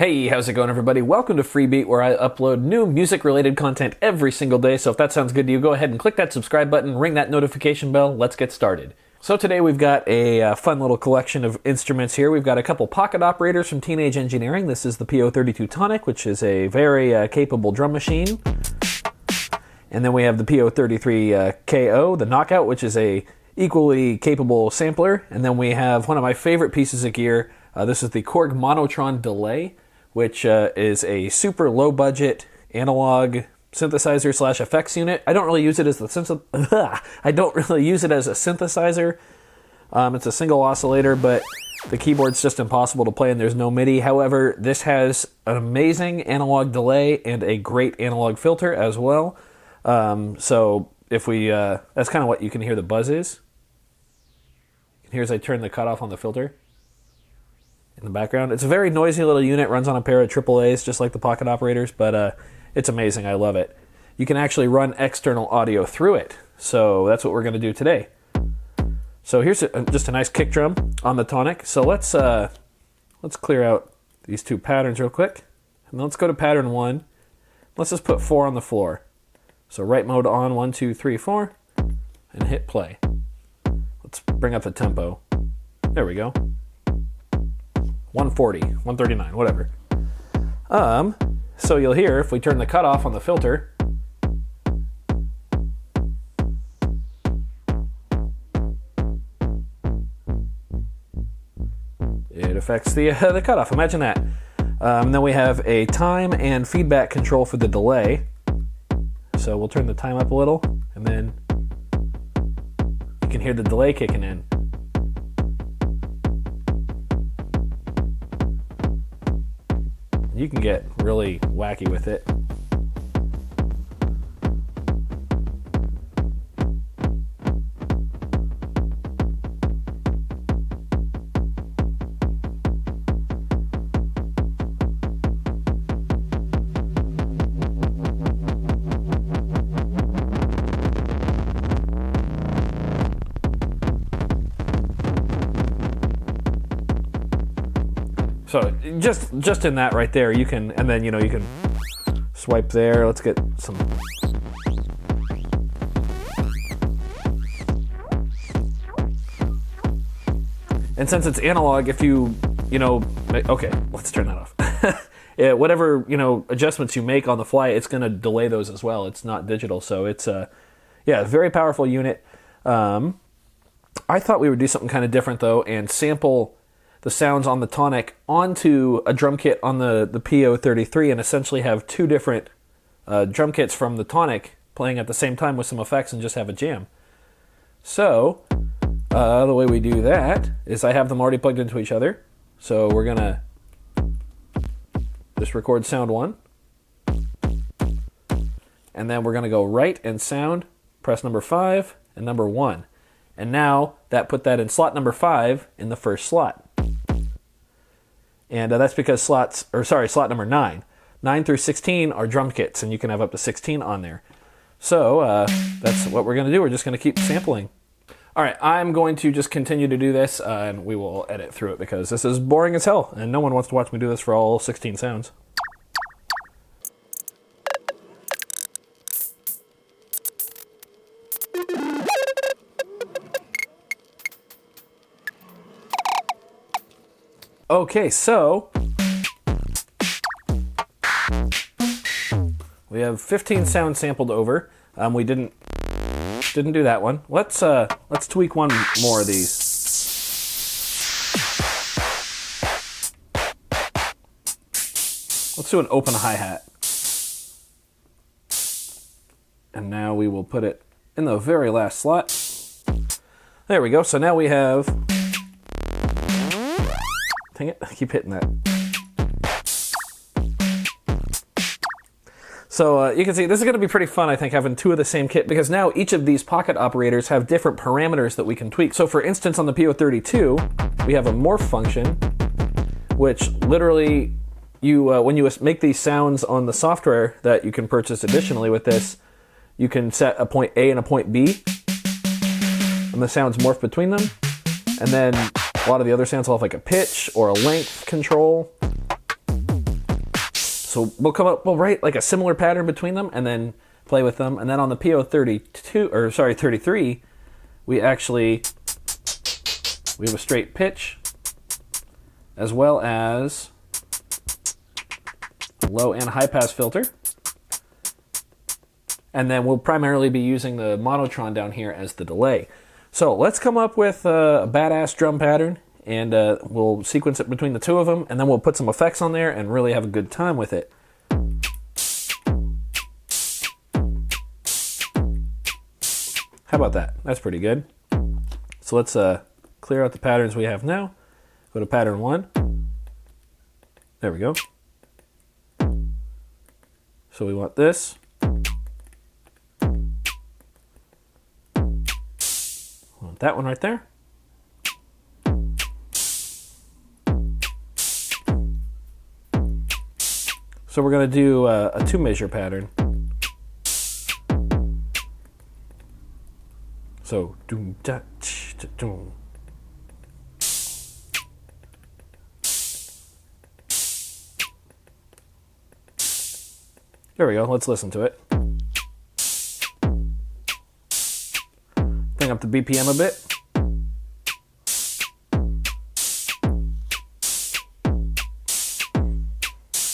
Hey, how's it going, everybody? Welcome to Freebeat, where I upload new music-related content every single day. So if that sounds good to you, go ahead and click that subscribe button, ring that notification bell. Let's get started. So today we've got a fun little collection of instruments here. We've got a couple pocket operators from Teenage Engineering. This is the PO-32 Tonic, which is a very capable drum machine. And then we have the PO-33 KO, the Knockout, which is a equally capable sampler. And then we have one of my favorite pieces of gear. This is the Korg Monotron delay, which is a super low budget analog synthesizer slash effects unit. I don't really use it as a synthesizer. It's a single oscillator, but the keyboard's just impossible to play and there's no MIDI. However, this has an amazing analog delay and a great analog filter as well. So if we, that's kind of what you can hear the buzz is. You can hear as I turn the cutoff on the filter in the background. It's a very noisy little unit, runs on a pair of AAAs just like the pocket operators, but it's amazing. I love it. You can actually run external audio through it, so that's what we're going to do today. So here's just a nice kick drum on the Tonic. So let's clear out these two patterns real quick, and let's go to pattern 1. Let's just put 4 on the floor. So right mode on, 1, 2, 3, 4, and hit play. Let's bring up the tempo. There we go. 140, 139, whatever. So you'll hear, if we turn the cutoff on the filter, it affects the cutoff. Imagine that. Then we have a time and feedback control for the delay. So we'll turn the time up a little, and then you can hear the delay kicking in. You can get really wacky with it. So just in that right there, you can, and then you can swipe there. Let's get some. And since it's analog, if okay, let's turn that off. Whatever adjustments you make on the fly, it's going to delay those as well. It's not digital, so it's a very powerful unit. I thought we would do something kind of different though, and sample the sounds on the Tonic onto a drum kit on the PO-33 and essentially have two different drum kits from the Tonic playing at the same time with some effects and just have a jam. So the way we do that is I have them already plugged into each other. So we're gonna just record sound 1, and then we're gonna go right and sound, press number 5 and number 1. And now put that in slot number 5 in the first slot. And that's because slot number 9. 9 through 16 are drum kits, and you can have up to 16 on there. So that's what we're going to do. We're just going to keep sampling. All right, I'm going to just continue to do this, and we will edit through it because this is boring as hell, and no one wants to watch me do this for all 16 sounds. Okay, so we have 15 sounds sampled over. We didn't do that one. Let's tweak one more of these. Let's do an open hi-hat. And now we will put it in the very last slot. There we go. So now we have. Dang it, I keep hitting that. So you can see this is going to be pretty fun, I think, having two of the same kit, because now each of these pocket operators have different parameters that we can tweak. So for instance, on the PO-32, we have a Morph Function, which literally, when you make these sounds on the software that you can purchase additionally with this, you can set a point A and a point B, and the sounds morph between them. And then a lot of the other sounds will have like a pitch or a length control. So we'll write like a similar pattern between them and then play with them. And then on the PO-32, or sorry, 33, we have a straight pitch as well as a low and high pass filter. And then we'll primarily be using the Monotron down here as the delay. So let's come up with a badass drum pattern, and we'll sequence it between the two of them, and then we'll put some effects on there and really have a good time with it. How about that? That's pretty good. So let's clear out the patterns we have now. Go to pattern 1. There we go. So we want this. Want that one right there. So we're going to do a 2-measure pattern. So doom da ch doom. There we go. Let's listen to it. Bring up the BPM a bit.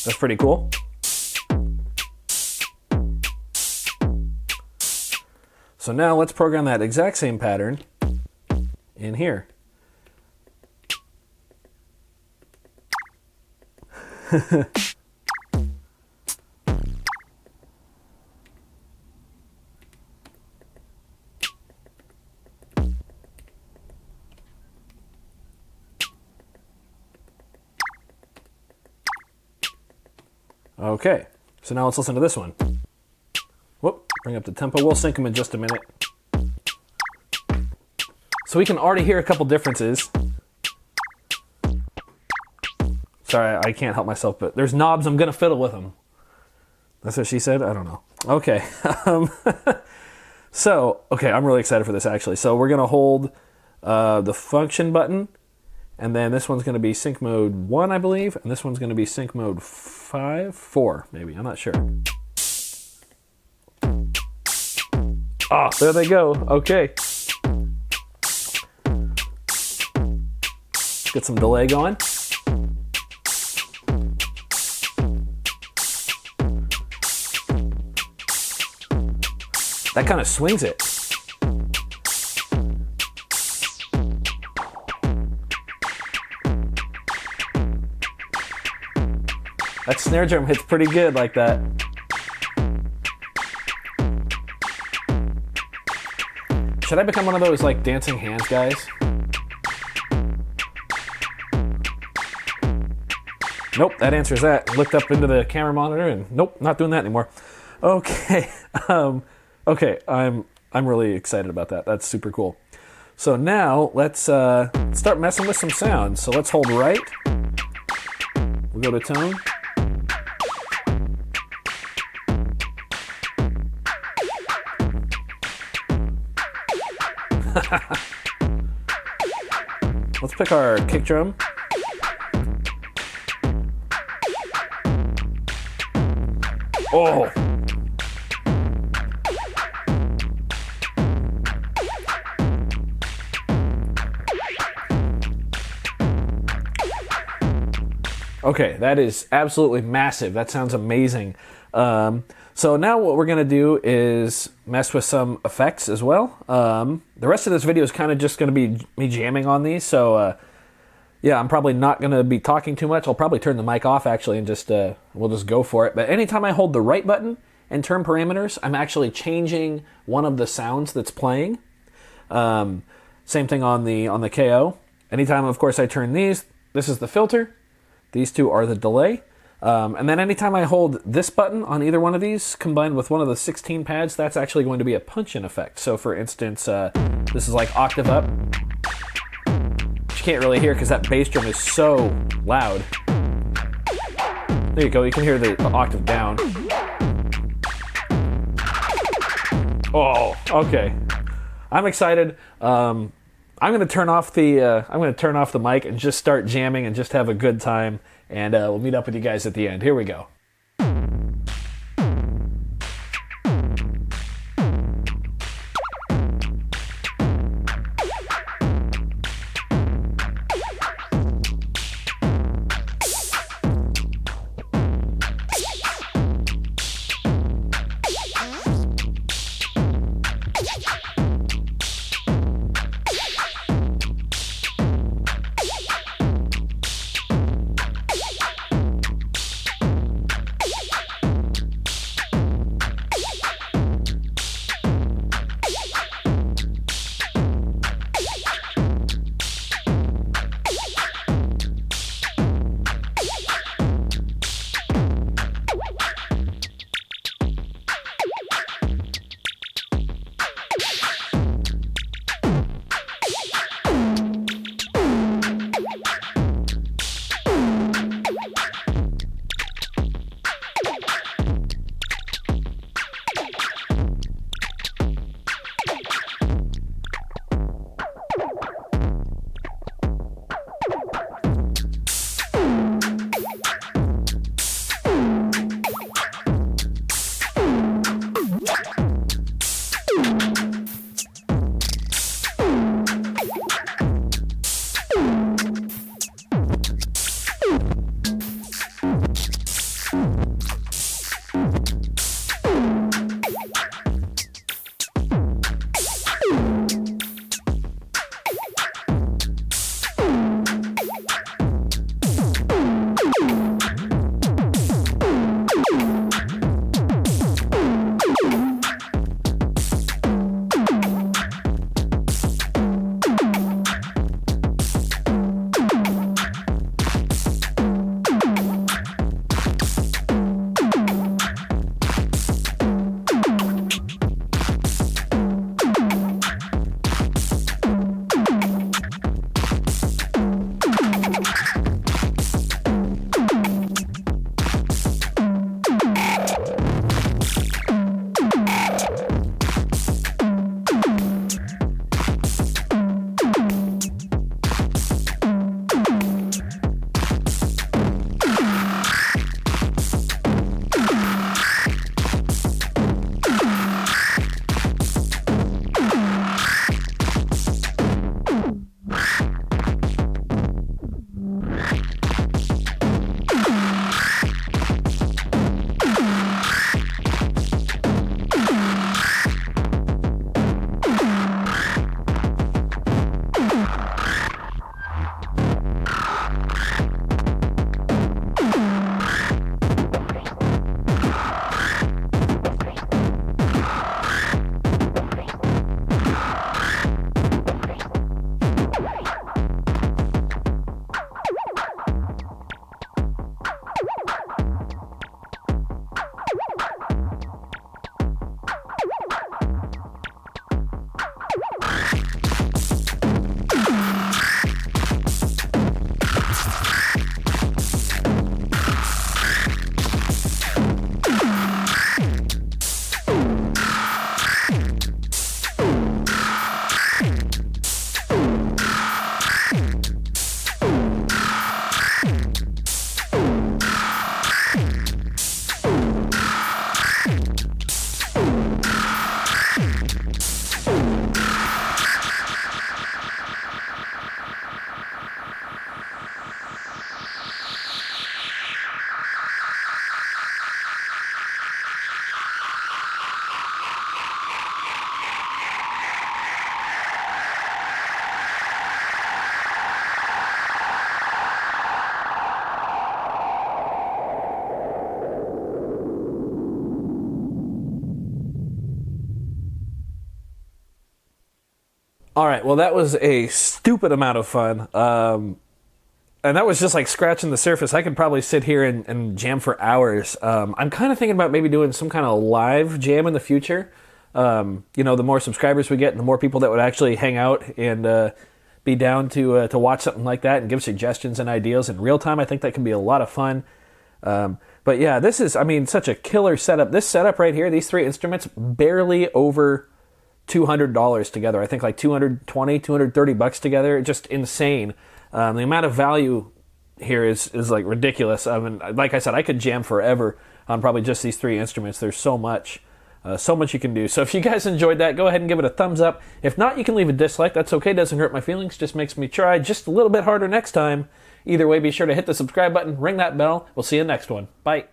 That's pretty cool. So now let's program that exact same pattern in here. Okay, so now let's listen to this one. Whoop, bring up the tempo. We'll sync them in just a minute. So we can already hear a couple differences. Sorry, I can't help myself, but there's knobs. I'm going to fiddle with them. That's what she said? I don't know. Okay. Okay, I'm really excited for this, actually. So we're going to hold the function button, and then this one's going to be sync mode 1, I believe, and this one's going to be sync mode 4, maybe. I'm not sure. Ah, there they go. Okay. Get some delay going. That kind of swings it. That snare drum hits pretty good like that. Should I become one of those like dancing hands guys? Nope, that answers that. Looked up into the camera monitor and nope, not doing that anymore. Okay, okay, I'm really excited about that. That's super cool. So now let's start messing with some sounds. So let's hold right. We'll go to tone. Let's pick our kick drum. Oh! Okay, that is absolutely massive. That sounds amazing. So now what we're going to do is mess with some effects as well. The rest of this video is kind of just going to be me jamming on these. So yeah, I'm probably not going to be talking too much. I'll probably turn the mic off actually and just we'll just go for it. But anytime I hold the right button and turn parameters, I'm actually changing one of the sounds that's playing. Same thing on the KO. Anytime, of course, I turn these, this is the filter. These two are the delay. And then anytime I hold this button on either one of these, combined with one of the 16 pads, that's actually going to be a punch-in effect. So for instance, this is like octave up, which you can't really hear because that bass drum is so loud. There you go, you can hear the octave down. Oh, okay. I'm excited. I'm gonna turn off the mic and just start jamming and just have a good time. And we'll meet up with you guys at the end. Here we go. All right, well, that was a stupid amount of fun. And that was just like scratching the surface. I could probably sit here and jam for hours. I'm kind of thinking about maybe doing some kind of live jam in the future. The more subscribers we get and the more people that would actually hang out and be down to watch something like that and give suggestions and ideas in real time, I think that can be a lot of fun. But yeah, this is, such a killer setup. This setup right here, these three instruments, barely over $200 together. I think like $220, $230 together. Just insane. The amount of value here is like ridiculous. Like I said, I could jam forever on probably just these three instruments. There's so much you can do. So if you guys enjoyed that, go ahead and give it a thumbs up. If not, you can leave a dislike. That's okay. Doesn't hurt my feelings. Just makes me try just a little bit harder next time. Either way, be sure to hit the subscribe button, ring that bell. We'll see you in the next one. Bye.